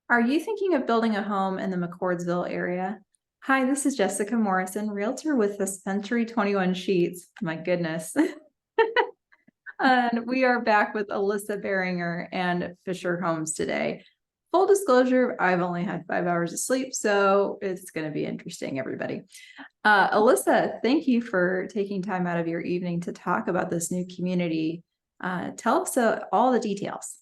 Are you thinking of building a home in the McCordsville area? Hi, this is Jessica Morrison, Realtor with the Century 21 Sheets. My goodness. And we are back with Alyssa Behringer and Fischer Homes today. Full disclosure, I've only had 5 hours of sleep, so it's going to be interesting, everybody. Alyssa, thank you for taking time out of your evening to talk about this new community. Tell us all the details.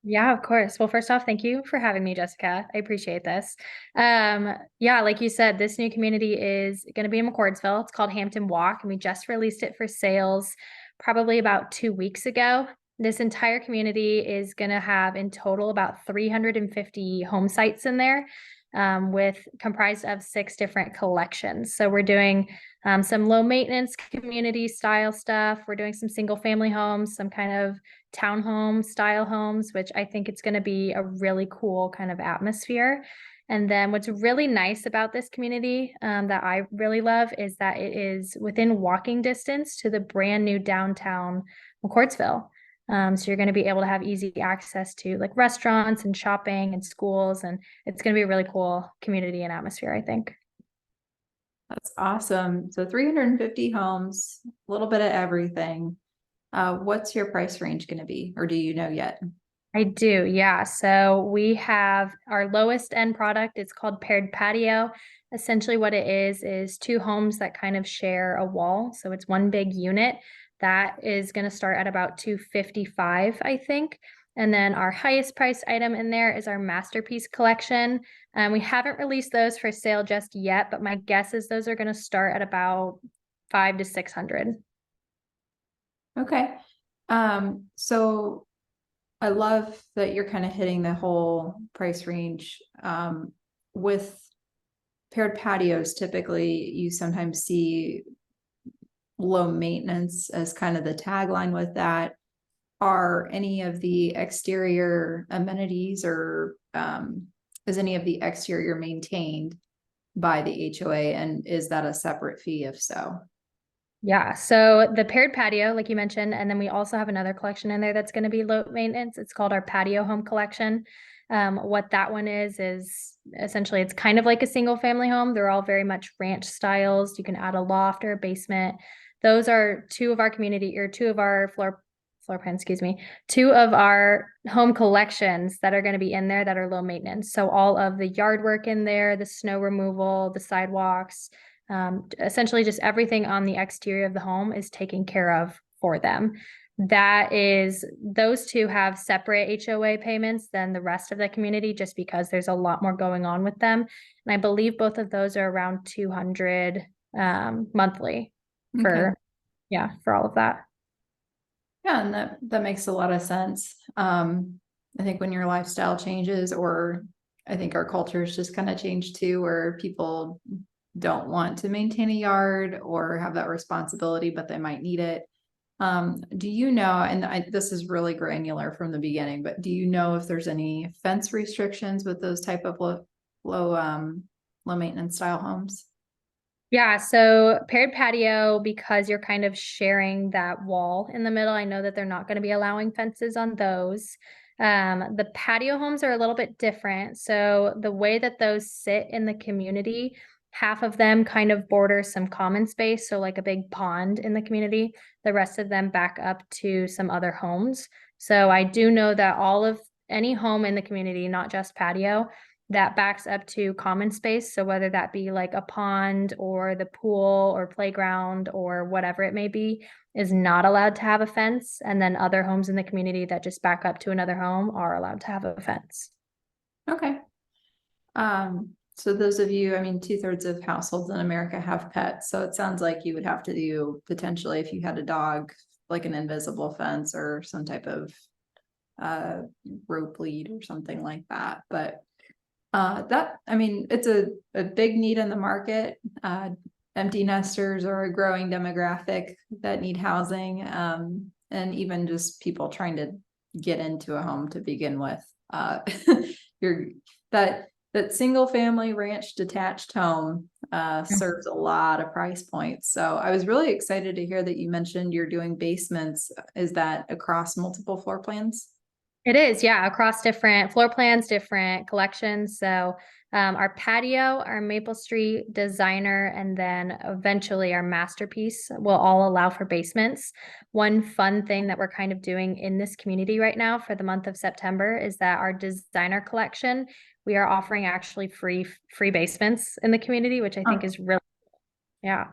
Yeah, of course. Well, first off, thank you for having me, Jessica. I appreciate this. Yeah, like you said, this new community is going to be in McCordsville. It's called Hampton Walk, and we just released it for sales probably about 2 weeks ago. This entire community is going to have in total about 350 home sites in there, with comprised of 6 different collections. So we're doing some low maintenance community style stuff. We're doing some single family homes, some kind of townhome style homes, which I think it's going to be a really cool kind of atmosphere. And then what's really nice about this community that I really love is that it is within walking distance to the brand new downtown McCordsville. So you're going to be able to have easy access to like restaurants and shopping and schools, and it's going to be a really cool community and atmosphere, I think. That's awesome. So 350 homes, a little bit of everything. What's your price range going to be, or do you know yet? I do, yeah. So we have our lowest end product. It's called paired patio. Essentially, what it is 2 homes that kind of share a wall. So it's one big unit that is going to start at about 255, I think. And then our highest price item in there is our masterpiece collection. We haven't released those for sale just yet, but my guess is those are going to start at about 500 to 600. Okay. So I love that you're kind of hitting the whole price range. With paired patios, typically you sometimes see low maintenance as kind of the tagline with that. Are any of the exterior amenities or is any of the exterior maintained by the HOA, and is that a separate fee if so? Yeah, so the paired patio, like you mentioned, and then we also have another collection in there that's going to be low maintenance. It's called our patio home collection. What that one is essentially it's kind of like a single family home. They're all very much ranch styles. You can add a loft or a basement. Those are two of our community or two of our floor plan, excuse me, two of our home collections that are going to be in there that are low maintenance. So all of the yard work in there, the snow removal, the sidewalks, essentially just everything on the exterior of the home is taken care of for them. That is, those two have separate HOA payments than the rest of the community just because there's a lot more going on with them. And I believe both of those are around 200 monthly Okay. for, yeah, for all of that. Yeah, and that makes a lot of sense. I think when your lifestyle changes, or I think our cultures just kind of change too, where people don't want to maintain a yard or have that responsibility, but they might need it. Do you know, and this is really granular from the beginning, but do you know if there's any fence restrictions with those type of low maintenance style homes? Yeah, so paired patio, because you're kind of sharing that wall in the middle, I know that they're not going to be allowing fences on those. The patio homes are a little bit different. So the way that those sit in the community, half of them kind of border some common space, so like a big pond in the community. The rest of them back up to some other homes. So I do know that all of any home in the community, not just patio, that backs up to common space. So whether that be like a pond or the pool or playground or whatever it may be, is not allowed to have a fence. And then other homes in the community that just back up to another home are allowed to have a fence. Okay. So those of you, I mean, 2/3 of households in America have pets. So it sounds like you would have to do potentially, if you had a dog, like an invisible fence or some type of uh rope lead or something like that. But that, I mean, it's a big need in the market. Empty nesters are a growing demographic that need housing, and even just people trying to get into a home to begin with. You're that single family ranch detached home serves a lot of price points. So I was really excited to hear that you mentioned you're doing basements. Is that across multiple floor plans? It is, yeah, across different floor plans, different collections. So our patio, our Maple Street designer, and then eventually our masterpiece will all allow for basements. One fun thing that we're kind of doing in this community right now for the month of September is that our designer collection, we are offering actually free basements in the community, which I think is really, yeah.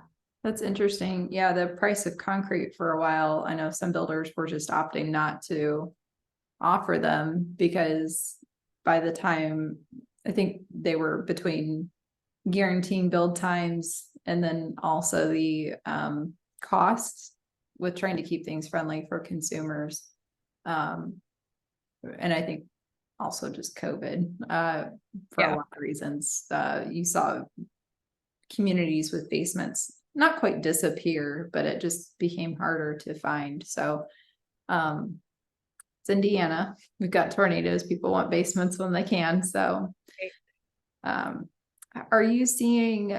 That's interesting. Yeah, the price of concrete for a while, I know some builders were just opting not to offer them because by the time, I think they were between guaranteeing build times and then also the costs with trying to keep things friendly for consumers. And I think also just COVID for a lot of reasons. You saw communities with basements not quite disappear, but it just became harder to find. So it's Indiana. We've got tornadoes. People want basements when they can. So are you seeing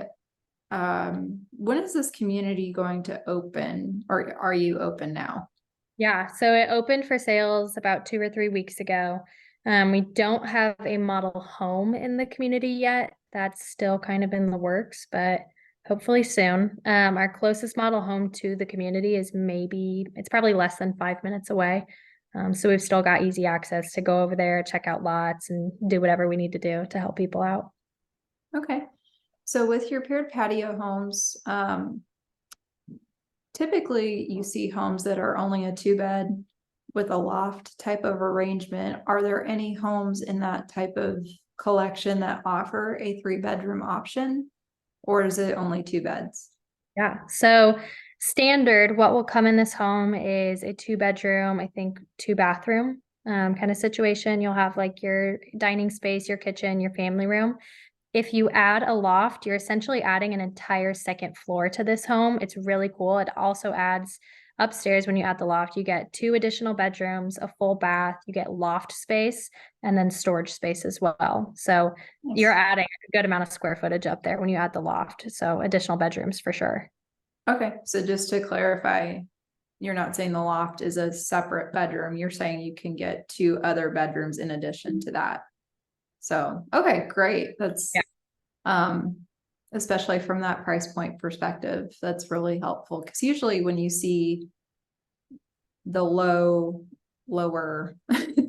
when is this community going to open, or are you open now? Yeah, so it opened for sales about 2 or 3 weeks ago. We don't have a model home in the community yet. That's still kind of in the works, but hopefully soon. Our closest model home to the community is it's probably less than 5 minutes away. So we've still got easy access to go over there, check out lots, and do whatever we need to do to help people out. Okay. So with your paired patio homes, typically you see homes that are only a 2-bed with a loft type of arrangement. Are there any homes in that type of collection that offer a 3-bedroom option, or is it only 2 beds? Yeah. So standard, what will come in this home is a 2-bedroom, I think 2-bathroom kind of situation. You'll have like your dining space, your kitchen, your family room. If you add a loft, you're essentially adding an entire second floor to this home. It's really cool. It also adds upstairs when you add the loft, you get 2 additional bedrooms, a full bath, you get loft space, and then storage space as well. So you're adding a good amount of square footage up there when you add the loft. So additional bedrooms for sure. Okay, so just to clarify, you're not saying the loft is a separate bedroom. You're saying you can get 2 other bedrooms in addition to that. So, okay, great. That's, especially from that price point perspective, that's really helpful. Because usually when you see the lower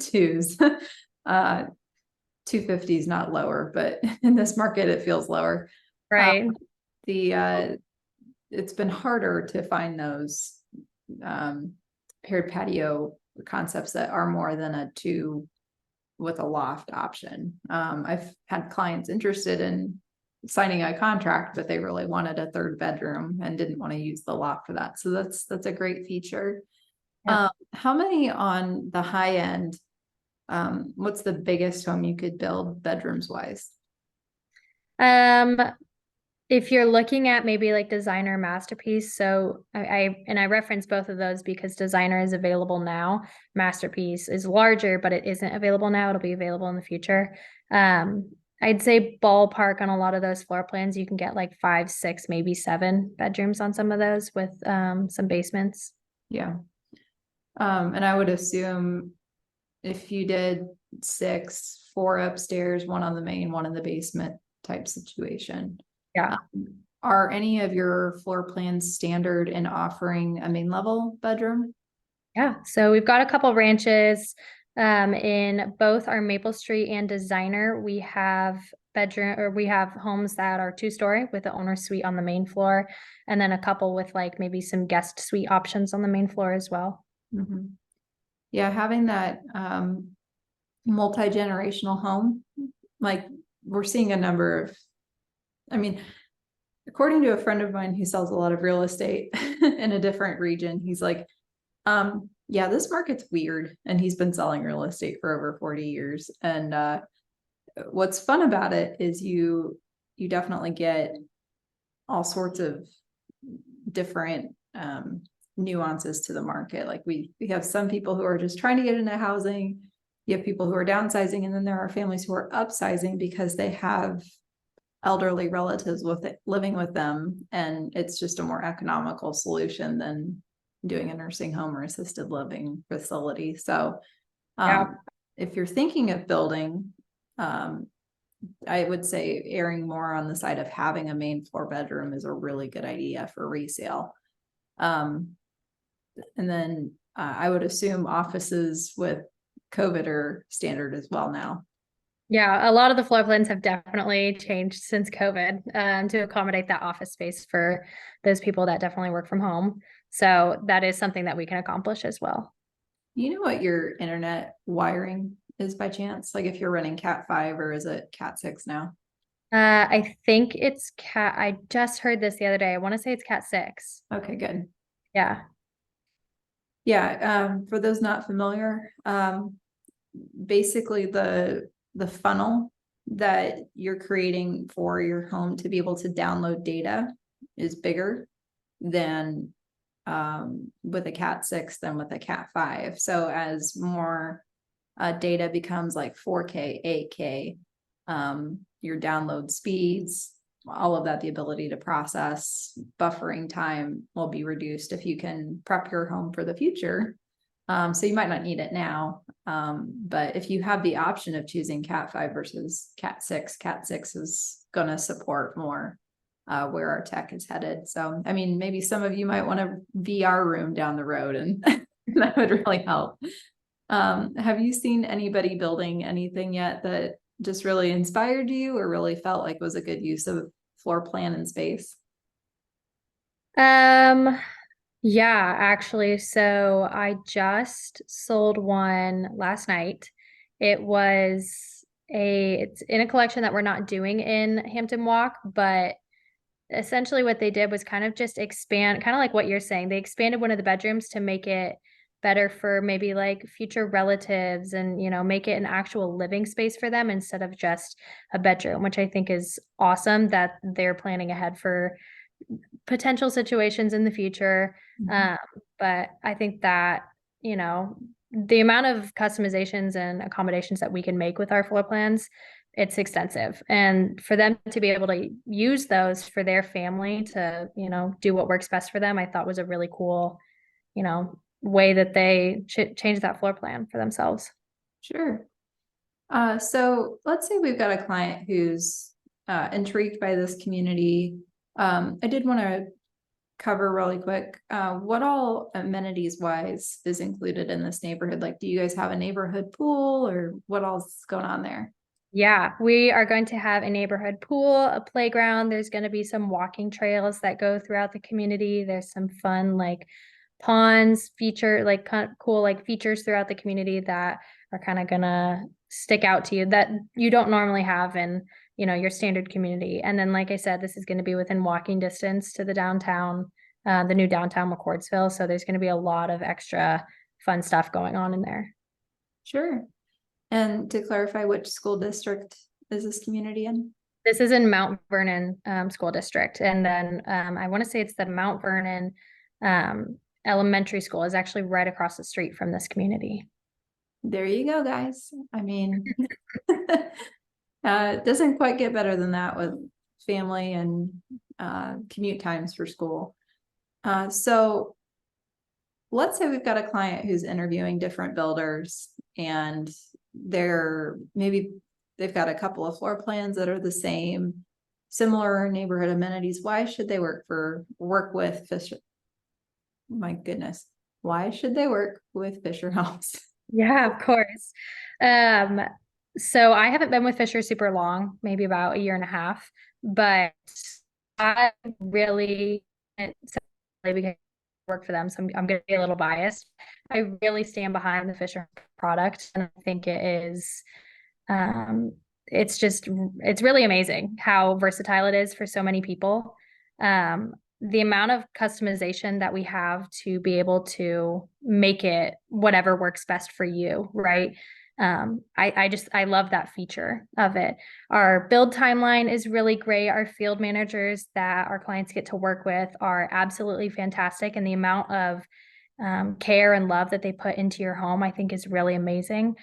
twos, 250 is not lower, but in this market, it feels lower. Right. It's been harder to find those paired patio concepts that are more than a 2 with a loft option. I've had clients interested in signing a contract, but they really wanted a 3rd bedroom and didn't want to use the loft for that. So that's a great feature. Yeah. How many on the high end? What's the biggest home you could build bedrooms wise? If you're looking at maybe like designer masterpiece, so I reference both of those because designer is available now. Masterpiece is larger, but it isn't available now. It'll be available in the future. I'd say ballpark on a lot of those floor plans, you can get like 5, 6, maybe 7 bedrooms on some of those with some basements. Yeah. And I would assume if you did 6, 4 upstairs, 1 on the main, 1 in the basement type situation. Yeah. Are any of your floor plans standard in offering a main level bedroom? Yeah. So we've got a couple ranches in both our Maple Street and designer. We have homes that are 2-story with the owner suite on the main floor, and then a couple with like maybe some guest suite options on the main floor as well. Mm-hmm. Yeah, having that multi-generational home, like we're seeing a number of, I mean, according to a friend of mine who sells a lot of real estate in a different region, he's like, yeah, this market's weird. And he's been selling real estate for over 40 years. And what's fun about it is you definitely get all sorts of different nuances to the market. Like we have some people who are just trying to get into housing. You have people who are downsizing, and then there are families who are upsizing because they have elderly relatives living with them, and it's just a more economical solution than doing a nursing home or assisted living facility. So if you're thinking of building, I would say erring more on the side of having a main floor bedroom is a really good idea for resale. And then I would assume offices with COVID are standard as well now. Yeah, a lot of the floor plans have definitely changed since COVID to accommodate that office space for those people that definitely work from home. So that is something that we can accomplish as well. You know what your internet wiring is by chance? Like if you're running Cat 5 or is it Cat 6 now? I think it's I just heard this the other day. I want to say it's Cat 6. Okay, good. Yeah. Yeah, for those not familiar, basically the funnel that you're creating for your home to be able to download data is bigger than with a Cat 6 than with a Cat 5. So as more data becomes like 4K, 8K, your download speeds, all of that, the ability to process, buffering time will be reduced if you can prep your home for the future. So you might not need it now, but if you have the option of choosing Cat 5 versus Cat 6, Cat 6 is going to support more where our tech is headed. So, I mean, maybe some of you might want a VR room down the road, and that would really help. Have you seen anybody building anything yet that just really inspired you or really felt like was a good use of floor plan and space? Yeah, actually. So I just sold one last night. It's in a collection that we're not doing in Hampton Walk, but essentially what they did was kind of just expand, kind of like what you're saying. They expanded one of the bedrooms to make it better for maybe like future relatives and, make it an actual living space for them instead of just a bedroom, which I think is awesome that they're planning ahead for potential situations in the future. Mhm. But I think that, the amount of customizations and accommodations that we can make with our floor plans, it's extensive. And for them to be able to use those for their family to, do what works best for them, I thought was a really cool, way that they change that floor plan for themselves. Sure. So let's say we've got a client who's intrigued by this community. I did want to cover really quick, what all amenities wise is included in this neighborhood? Like, do you guys have a neighborhood pool or what else is going on there? Yeah, we are going to have a neighborhood pool, a playground. There's going to be some walking trails that go throughout the community. There's some fun like ponds feature, like kind of cool like features throughout the community that are kind of gonna stick out to you that you don't normally have in, your standard community. And then, like I said, this is going to be within walking distance to the downtown, the new downtown McCordsville. So there's going to be a lot of extra fun stuff going on in there. Sure. And to clarify, which school district is this community in? This is in Mount Vernon School District. And then I want to say it's the Mount Vernon Elementary School is actually right across the street from this community. There you go, guys. I mean, it doesn't quite get better than that with family and commute times for school. So let's say we've got a client who's interviewing different builders and they've got a couple of floor plans that are the same, similar neighborhood amenities. Why should they work with Fischer? My goodness. Why should they work with Fischer Homes? Yeah, of course. So I haven't been with Fisher super long, maybe about a year and a half, but I really because I work for them, so I'm going to be a little biased. I really stand behind the Fisher product, and I think it is it's really amazing how versatile it is for so many people. The amount of customization that we have to be able to make it whatever works best for you, right? I love that feature of it. Our build timeline is really great. Our field managers that our clients get to work with are absolutely fantastic. And the amount of care and love that they put into your home, I think is really amazing.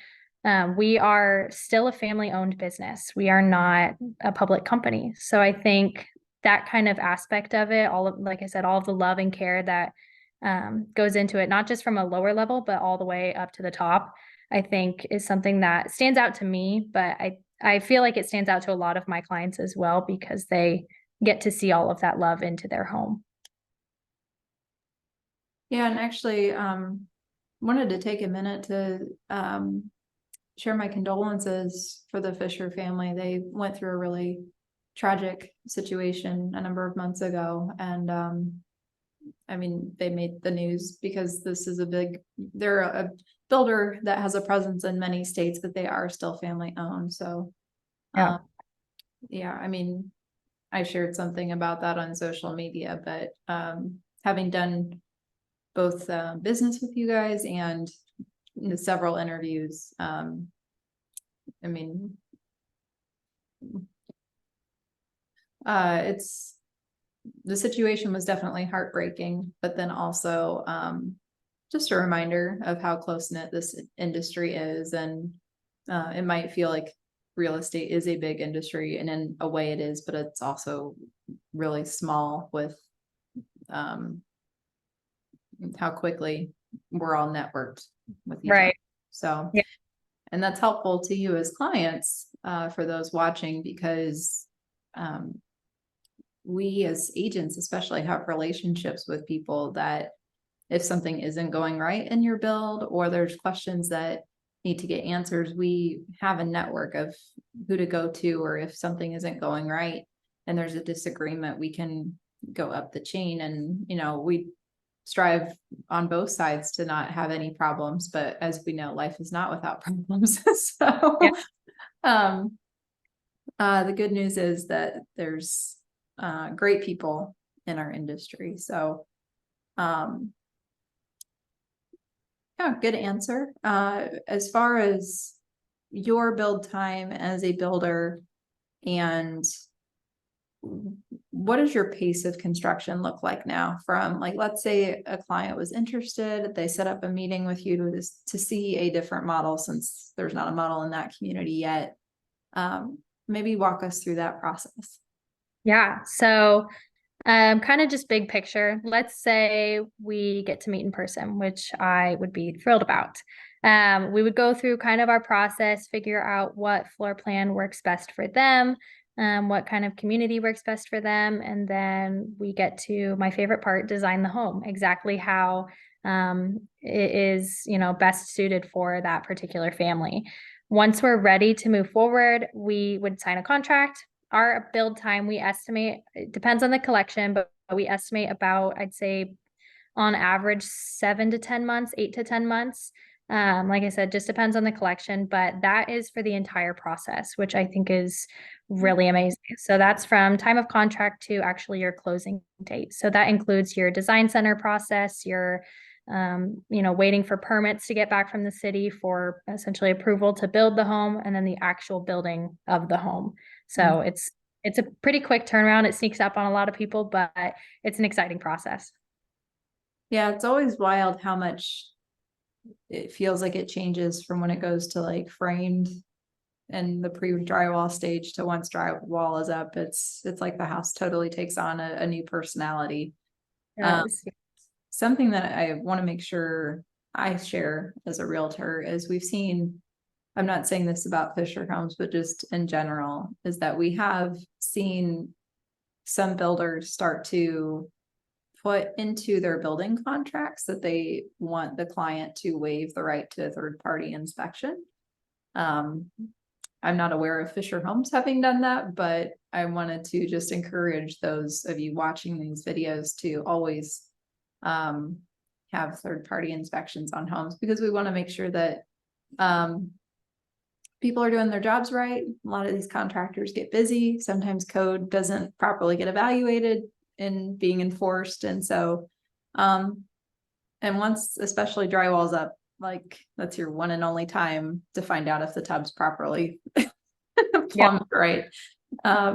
We are still a family-owned business. We are not a public company. So I think that kind of aspect of it, like I said, all of the love and care that goes into it, not just from a lower level, but all the way up to the top. I think is something that stands out to me, but I feel like it stands out to a lot of my clients as well because they get to see all of that love into their home. Yeah, and actually, wanted to take a minute to share my condolences for the Fisher family. They went through a really tragic situation a number of months ago, and I mean, they made the news because this is they're a builder that has a presence in many states, but they are still family owned. So, Yeah. yeah, I mean, I shared something about that on social media, but having done both business with you guys and several interviews, I mean, it's the situation was definitely heartbreaking, but then also just a reminder of how close-knit this industry is. And it might feel like real estate is a big industry, and in a way it is, but it's also really small with how quickly we're all networked with each other. Right. So, Yeah. and that's helpful to you as clients, for those watching, because we as agents especially have relationships with people that if something isn't going right in your build or there's questions that need to get answers, we have a network of who to go to, or if something isn't going right and there's a disagreement, we can go up the chain. And, we strive on both sides to not have any problems, but as we know, life is not without problems. So, Yeah. the good news is that there's great people in our industry. So, yeah, good answer. As far as your build time as a builder, and what does your pace of construction look like now? From, like, let's say a client was interested, they set up a meeting with you to see a different model, since there's not a model in that community yet. Maybe walk us through that process. Yeah. So kind of just big picture. Let's say we get to meet in person, which I would be thrilled about. We would go through kind of our process, figure out what floor plan works best for them, what kind of community works best for them, and then we get to my favorite part: design the home exactly how it is, best suited for that particular family. Once we're ready to move forward, we would sign a contract. Our build time, we estimate, it depends on the collection, but we estimate about, I'd say, on average, 7 to 10 months, 8 to 10 months. Like I said, just depends on the collection, but that is for the entire process, which I think is really amazing. So that's from time of contract to actually your closing date. So that includes your design center process, your waiting for permits to get back from the city for essentially approval to build the home, and then the actual building of the home. So it's a pretty quick turnaround. It sneaks up on a lot of people, but it's an exciting process. Yeah, it's always wild how much it feels like it changes from when it goes to like framed and the pre-drywall stage to once drywall is up. It's like the house totally takes on a new personality. Yes. Something that I want to make sure I share as a realtor is we've seen, I'm not saying this about Fischer Homes, but just in general, is that we have seen some builders start to put into their building contracts that they want the client to waive the right to a third-party inspection. I'm not aware of Fischer Homes having done that, but I wanted to just encourage those of you watching these videos to always have third-party inspections on homes, because we want to make sure that people are doing their jobs right. A lot of these contractors get busy. Sometimes code doesn't properly get evaluated and being enforced. And so, and once especially drywall's up, like that's your one and only time to find out if the tub's properly plumbed right.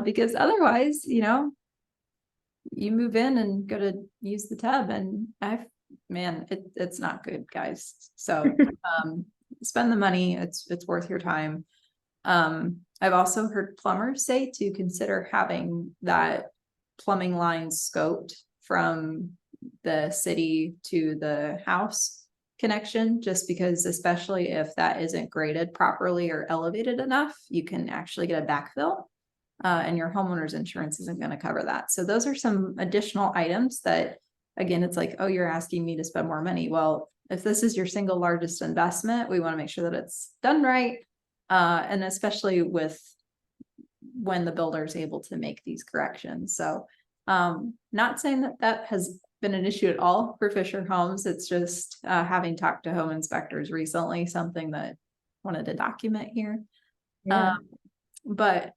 Because otherwise, you move in and go to use the tub and it's not good, guys. So, spend the money. It's worth your time. I've also heard plumbers say to consider having that plumbing line scoped from the city to the house, connection, just because especially if that isn't graded properly or elevated enough, you can actually get a backfill. And your homeowner's insurance isn't going to cover that. So those are some additional items that, again, it's like, oh, you're asking me to spend more money. Well, if this is your single largest investment, we want to make sure that it's done right. And especially with when the builder is able to make these corrections. So not saying that that has been an issue at all for Fischer Homes. It's just having talked to home inspectors recently, something that I wanted to document here. Yeah. But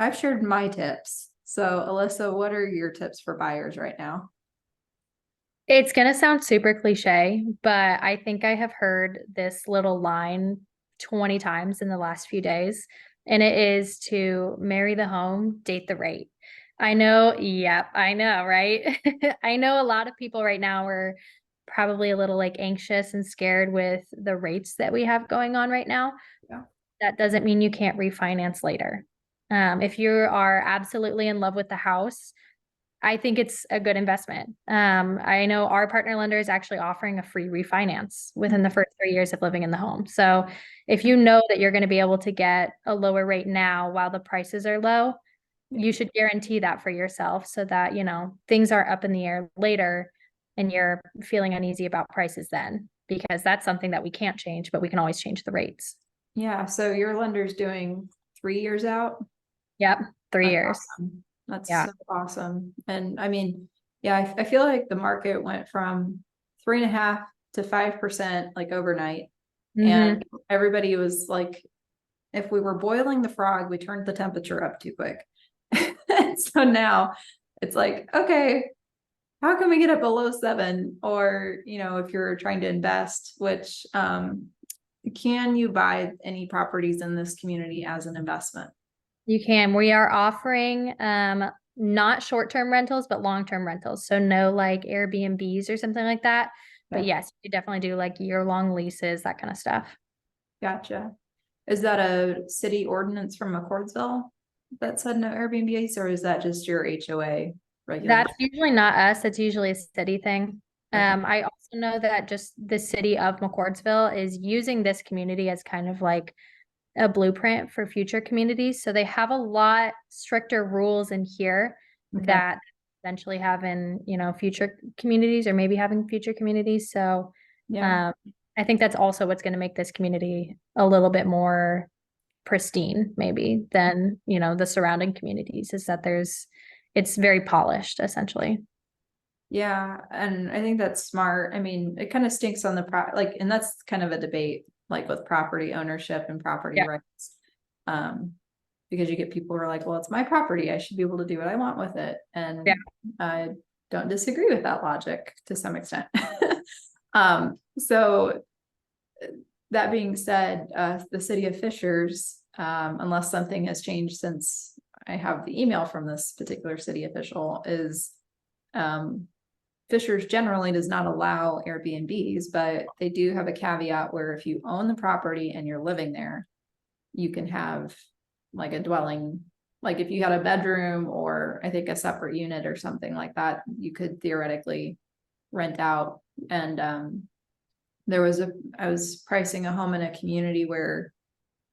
I've shared my tips. So Alyssa, what are your tips for buyers right now? It's going to sound super cliche, but I think I have heard this little line 20 times in the last few days, and it is to marry the home, date the rate. I know, yep, I know, right? I know a lot of people right now are probably a little like anxious and scared with the rates that we have going on right now. Yeah. That doesn't mean you can't refinance later. If you are absolutely in love with the house, I think it's a good investment. I know our partner lender is actually offering a free refinance within the first 3 years of living in the home. So if you know that you're going to be able to get a lower rate now while the prices are low, you should guarantee that for yourself so that, things are up in the air later and you're feeling uneasy about prices then, because that's something that we can't change, but we can always change the rates. Yeah. So your lender's doing 3 years out. Yep. 3 That's years. awesome. That's Yeah. so awesome. And I mean, yeah, I feel like the market went from 3.5% to 5% like overnight. And everybody was like, if we were boiling the frog, we turned the temperature up too quick. So now it's like, okay, how can we get it below 7? Or, if you're trying to invest, which can you buy any properties in this community as an investment? You can. We are offering not short-term rentals, but long-term rentals. So no like Airbnbs or something like that. But Okay. yes, you definitely do like year-long leases, that kind of stuff. Gotcha. Is that a city ordinance from McCordsville that said no Airbnbs, or is that just your HOA regulation? That's usually not us. It's usually a city thing. Okay. I also know that just the city of McCordsville is using this community as kind of like a blueprint for future communities. So they have a lot stricter rules in here Okay. that eventually have in, future communities or maybe having future communities. So Yeah. I think that's also what's going to make this community a little bit more pristine, maybe, than, the surrounding communities, is that it's very polished, essentially. Yeah. And I think that's smart. I mean, it kind of stinks on and that's kind of a debate, like with property ownership and property Yeah. rights. Because you get people who are like, well, it's my property. I should be able to do what I want with it. And Yeah. I don't disagree with that logic to some extent. So that being said, the city of Fishers, unless something has changed since I have the email from this particular city official, is Fishers generally does not allow Airbnbs, but they do have a caveat where if you own the property and you're living there, you can have like a dwelling, like if you had a bedroom or I think a separate unit or something like that, you could theoretically rent out. And I was pricing a home in a community where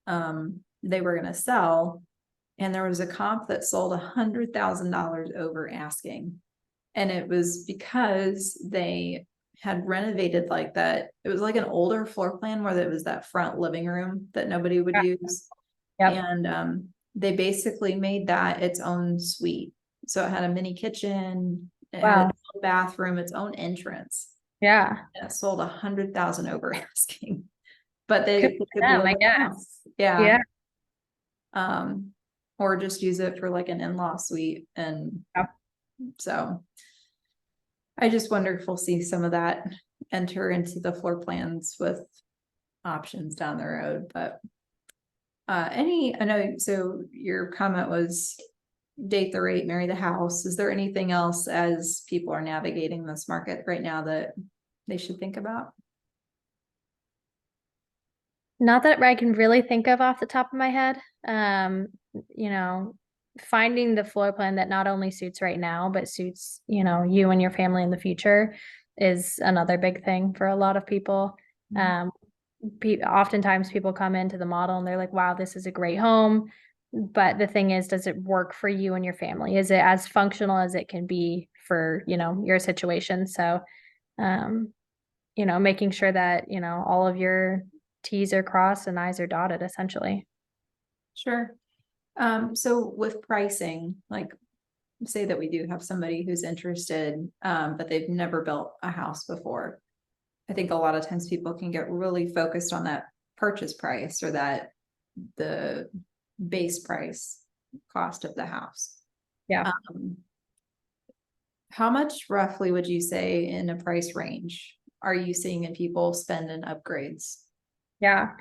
they were going to sell, and there was a comp that sold $100,000 over asking. And it was because they had renovated like that. It was like an older floor plan where it was that front living room that nobody would use. Yep. And they basically made that its own suite. So it had a mini kitchen, it had its own bathroom, its own entrance. Yeah. And it sold 100,000 over asking. But they Good could for them, live I in the guess. house. Yeah. Yeah. Or just use it for like an in-law suite. And Yep. so I just wonder if we'll see some of that enter into the floor plans with options down the road. But I know, so your comment was date the rate, marry the house. Is there anything else as people are navigating this market right now that they should think about? Not that I can really think of off the top of my head. Finding the floor plan that not only suits right now, but suits, you and your family in the future is another big thing for a lot of people. Um, oftentimes people come into the model and they're like, wow, this is a great home. But the thing is, does it work for you and your family? Is it as functional as it can be for, your situation? So, making sure that, all of your T's are crossed and I's are dotted, essentially. Sure. So with pricing, like say that we do have somebody who's interested, but they've never built a house before. I think a lot of times people can get really focused on that purchase price or the base price cost of the house. Yeah. How much roughly would you say in a price range are you seeing in people spend in upgrades? Yeah.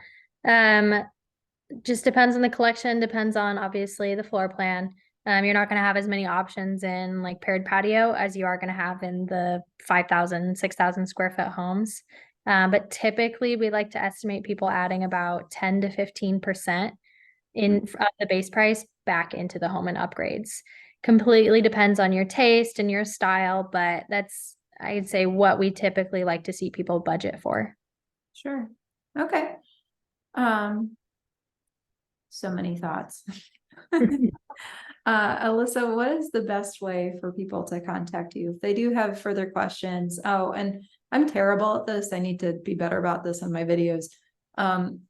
Just depends on the collection, depends on obviously the floor plan. You're not going to have as many options in like paired patio as you are going to have in the 5,000, 6,000 square foot homes. But typically we like to estimate people adding about 10 to 15% in the base price back into the home and upgrades. Completely depends on your taste and your style, but that's, I'd say, what we typically like to see people budget for. Sure. Okay. So many thoughts. Alyssa, what is the best way for people to contact you if they do have further questions? Oh, and I'm terrible at this. I need to be better about this in my videos.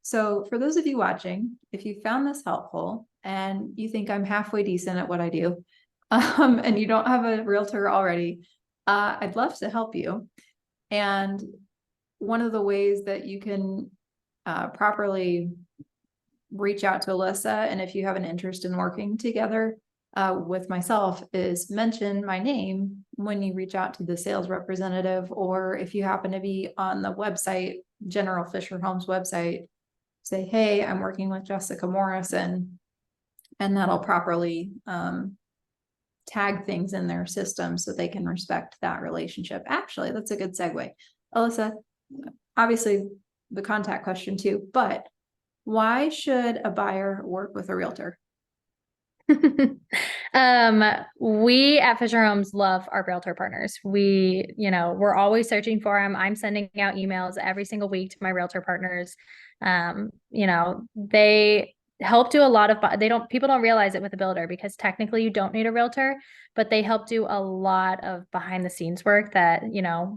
So for those of you watching, if you found this helpful and you think I'm halfway decent at what I do, and you don't have a realtor already, I'd love to help you. And one of the ways that you can properly reach out to Alyssa, and if you have an interest in working together with myself, is mention my name when you reach out to the sales representative, or if you happen to be on the website, General Fischer Homes website, say, hey, I'm working with Jessica Morrison, and that'll properly tag things in their system so they can respect that relationship. Actually, that's a good segue. Alyssa, obviously the contact question too, but why should a buyer work with a realtor? We at Fischer Homes love our realtor partners. We're always searching for them. I'm sending out emails every single week to my realtor partners. They help do a lot of, people don't realize it with a builder because technically you don't need a realtor, but they help do a lot of behind the scenes work that,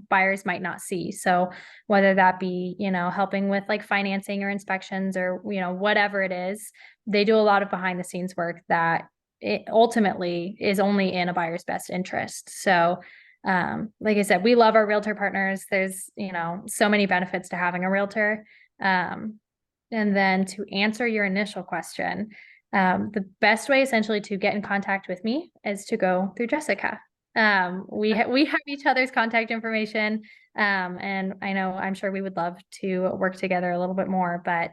buyers might not see. So whether that be, helping with like financing or inspections or, whatever it is, they do a lot of behind the scenes work that it ultimately is only in a buyer's best interest. So, like I said, we love our realtor partners. There's, so many benefits to having a realtor. And then to answer your initial question, the best way essentially to get in contact with me is to go through Jessica. We have each other's contact information. And I'm sure we would love to work together a little bit more, but,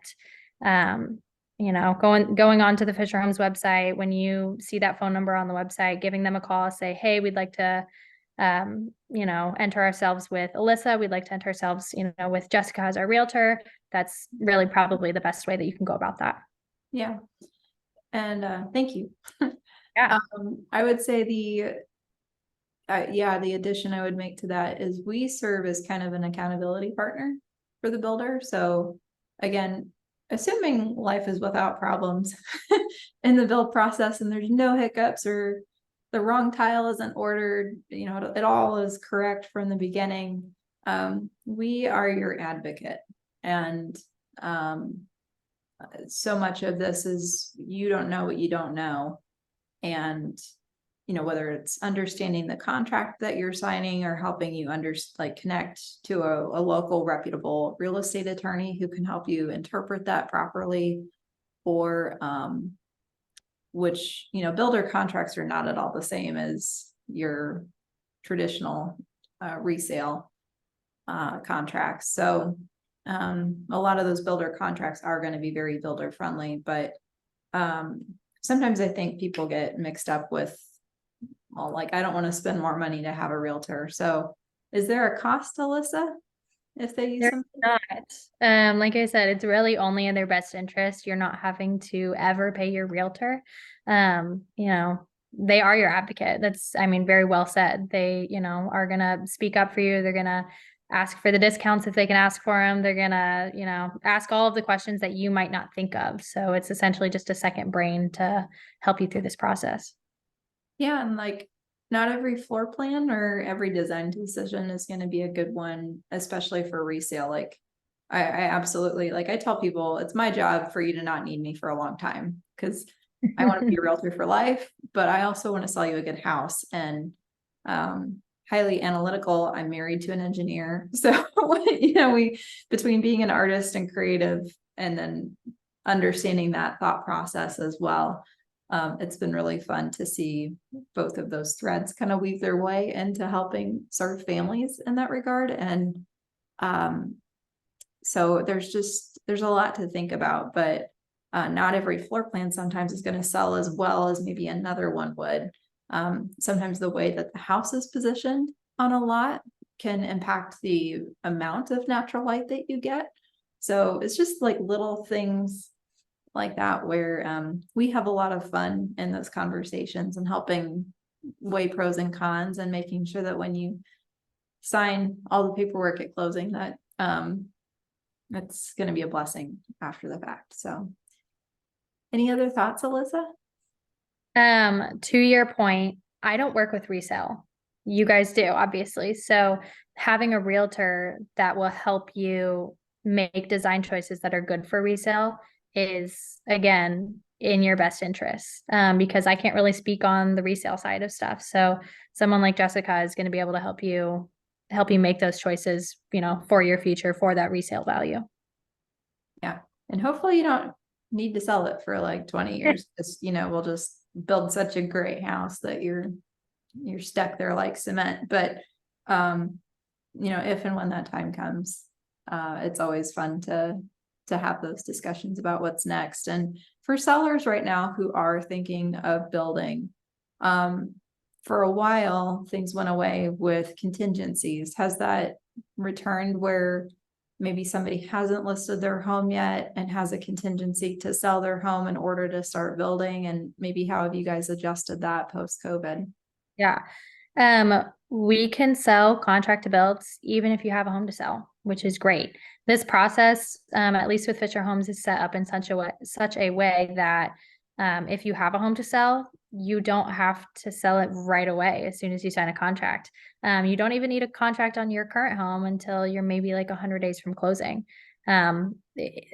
going on to the Fischer Homes website, when you see that phone number on the website, giving them a call, say, hey, we'd like to, enter ourselves with Alyssa. We'd like to enter ourselves, with Jessica as our realtor. That's really probably the best way that you can go about that. Yeah. And thank you. Yeah. I would say the addition I would make to that is we serve as kind of an accountability partner for the builder. So again, assuming life is without problems in the build process and there's no hiccups or the wrong tile isn't ordered, it all is correct from the beginning. We are your advocate. And so much of this is you don't know what you don't know. And, whether it's understanding the contract that you're signing or helping you connect to a local reputable real estate attorney who can help you interpret that properly, or which, builder contracts are not at all the same as your traditional resale contracts. So a lot of those builder contracts are going to be very builder friendly, but sometimes I think people get mixed up with, I don't want to spend more money to have a realtor. So is there a cost, Alyssa, if they use There's something? not. Like I said, it's really only in their best interest. You're not having to ever pay your realtor. they are your advocate. That's, I mean, very well said. They, are going to speak up for you. They're going to ask for the discounts if they can ask for them. They're going to, ask all of the questions that you might not think of. So it's essentially just a second brain to help you through this process. Yeah. And like, not every floor plan or every design decision is going to be a good one, especially for resale. Like I absolutely, like I tell people, it's my job for you to not need me for a long time, because I want to be a realtor for life, but I also want to sell you a good house. And highly analytical. I'm married to an engineer. So, we, between being an artist and creative and then understanding that thought process as well, it's been really fun to see both of those threads kind of weave their way into helping serve families in that regard. And so there's a lot to think about, but not every floor plan sometimes is going to sell as well as maybe another one would. Sometimes the way that the house is positioned on a lot can impact the amount of natural light that you get. So it's just like little things like that where we have a lot of fun in those conversations and helping weigh pros and cons and making sure that when you sign all the paperwork at closing, that it's going to be a blessing after the fact. So any other thoughts, Alyssa? To your point, I don't work with resale. You guys do, obviously. So having a realtor that will help you make design choices that are good for resale is, again, in your best interest. Because I can't really speak on the resale side of stuff. So someone like Jessica is going to be able to help you make those choices, for your future, for that resale value. Yeah. And hopefully you don't need to sell it for like 20 years. Just, we'll just build such a great house that you're stuck there like cement. But if and when that time comes, it's always fun to have those discussions about what's next. And for sellers right now who are thinking of building, for a while things went away with contingencies. Has that returned where maybe somebody hasn't listed their home yet and has a contingency to sell their home in order to start building? And maybe how have you guys adjusted that post-COVID? Yeah. We can sell contract to builds even if you have a home to sell, which is great. This process, at least with Fischer Homes, is set up in such a way that if you have a home to sell, you don't have to sell it right away as soon as you sign a contract. You don't even need a contract on your current home until you're maybe like 100 days from closing. It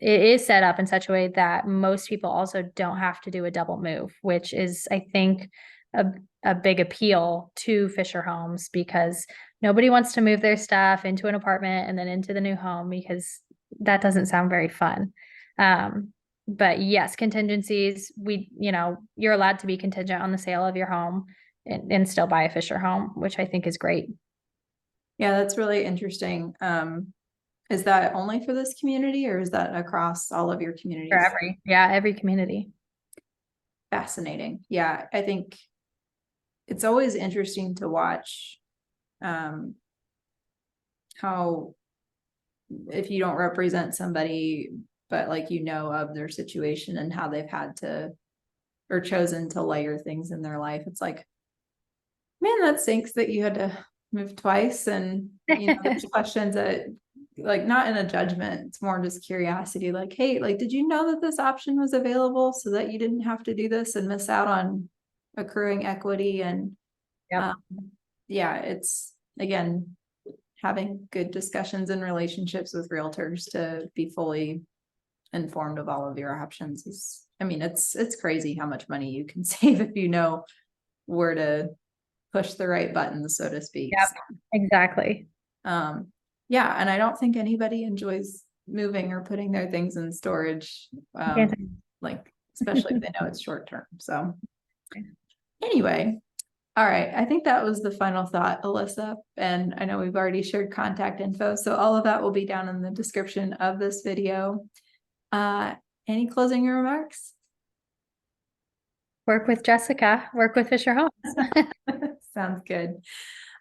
is set up in such a way that most people also don't have to do a double move, which is, I think, a big appeal to Fischer Homes, because nobody wants to move their stuff into an apartment and then into the new home, because that doesn't sound very fun. But yes, contingencies, you're allowed to be contingent on the sale of your home and still buy a Fischer home, which I think is great. Yeah, that's really interesting. Is that only for this community or is that across all of your communities? For every community. Fascinating. Yeah, I think it's always interesting to watch how, if you don't represent somebody, but like of their situation and how they've had to or chosen to layer things in their life, it's like, man, that stinks that you had to move twice. And there's questions that, like, not in a judgment, it's more just curiosity, like, hey, like, did you know that this option was available so that you didn't have to do this and miss out on accruing equity? And it's, again, having good discussions and relationships with realtors to be fully informed of all of your options is, it's crazy how much money you can save if you know where to push the right buttons, so to speak. Yep, exactly. Yeah, and I don't think anybody enjoys moving or putting their things in storage, like, especially if they know it's short term. So anyway, all right, I think that was the final thought, Alyssa, and I know we've already shared contact info, so all of that will be down in the description of this video. Any closing remarks? Work with Jessica, work with Fischer Homes. Sounds good.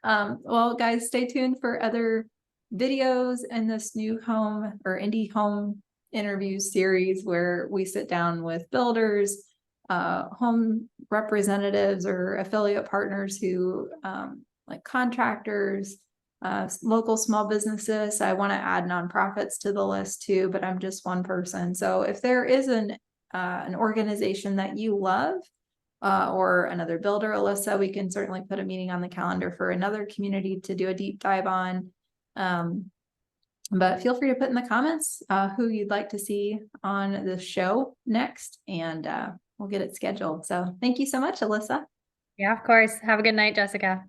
Well, guys, stay tuned for other videos in this new home or indie home interview series where we sit down with builders, home representatives or affiliate partners who, like contractors, local small businesses. I want to add nonprofits to the list too, but I'm just one person. So if there is an organization that you love, or another builder, Alyssa, we can certainly put a meeting on the calendar for another community to do a deep dive on. But feel free to put in the comments who you'd like to see on the show next, and we'll get it scheduled. So thank you so much, Alyssa. Yeah, of course. Have a good night, Jessica.